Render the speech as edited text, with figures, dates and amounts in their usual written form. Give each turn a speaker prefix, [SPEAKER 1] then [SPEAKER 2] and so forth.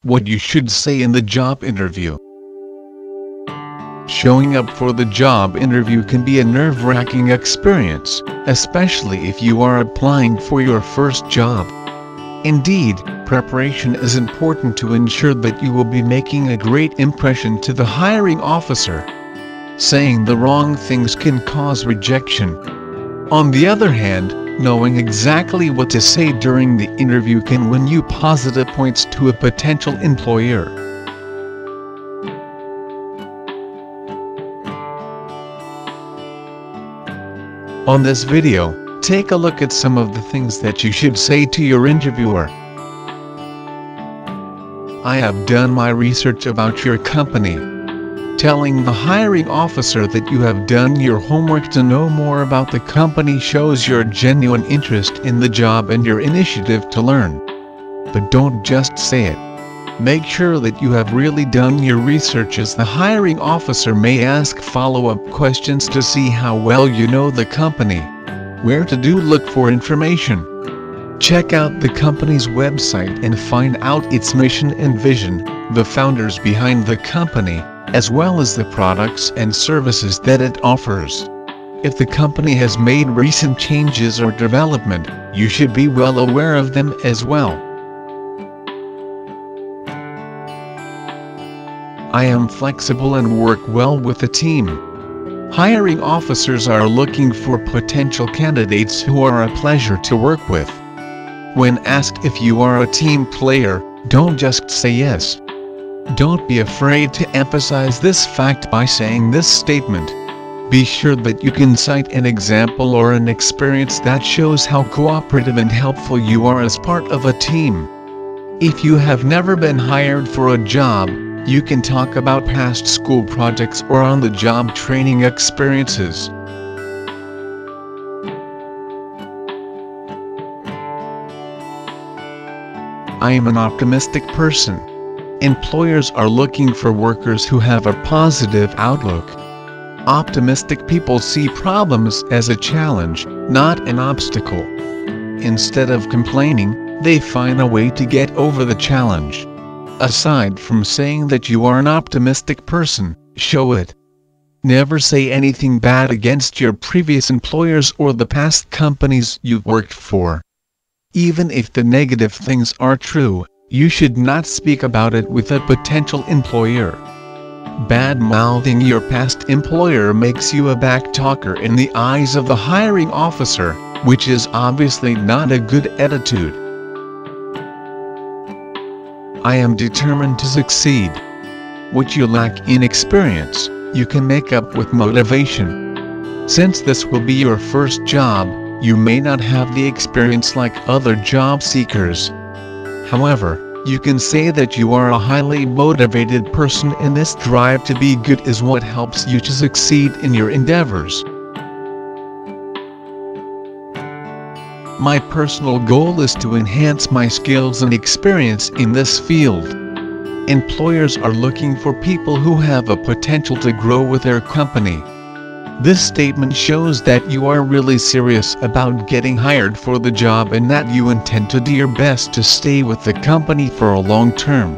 [SPEAKER 1] What you should say in the job interview. Showing up for the job interview can be a nerve-wracking experience, especially if you are applying for your first job. Indeed, preparation is important to ensure that you will be making a great impression to the hiring officer. Saying the wrong things can cause rejection. On the other hand, knowing exactly what to say during the interview can win you positive points to a potential employer. On this video, take a look at some of the things that you should say to your interviewer. I have done my research about your company. Telling the hiring officer that you have done your homework to know more about the company shows your genuine interest in the job and your initiative to learn. But don't just say it. Make sure that you have really done your research, as the hiring officer may ask follow-up questions to see how well you know the company. Where to look for information. Check out the company's website and find out its mission and vision, the founders behind the company, as well as the products and services that it offers. If the company has made recent changes or development, you should be well aware of them as well. I am flexible and work well with the team. Hiring officers are looking for potential candidates who are a pleasure to work with. When asked if you are a team player, don't just say yes. Don't be afraid to emphasize this fact by saying this statement. Be sure that you can cite an example or an experience that shows how cooperative and helpful you are as part of a team. If you have never been hired for a job, you can talk about past school projects or on-the-job training experiences. I am an optimistic person. Employers are looking for workers who have a positive outlook. Optimistic people see problems as a challenge, not an obstacle. Instead of complaining, they find a way to get over the challenge. Aside from saying that you are an optimistic person, show it. Never say anything bad against your previous employers or the past companies you've worked for. Even if the negative things are true, you should not speak about it with a potential employer. Bad-mouthing your past employer makes you a backtalker in the eyes of the hiring officer, which is obviously not a good attitude. I am determined to succeed. What you lack in experience, you can make up with motivation. Since this will be your first job, you may not have the experience like other job seekers. However, you can say that you are a highly motivated person, and this drive to be good is what helps you to succeed in your endeavors. My personal goal is to enhance my skills and experience in this field. Employers are looking for people who have a potential to grow with their company. This statement shows that you are really serious about getting hired for the job and that you intend to do your best to stay with the company for a long term.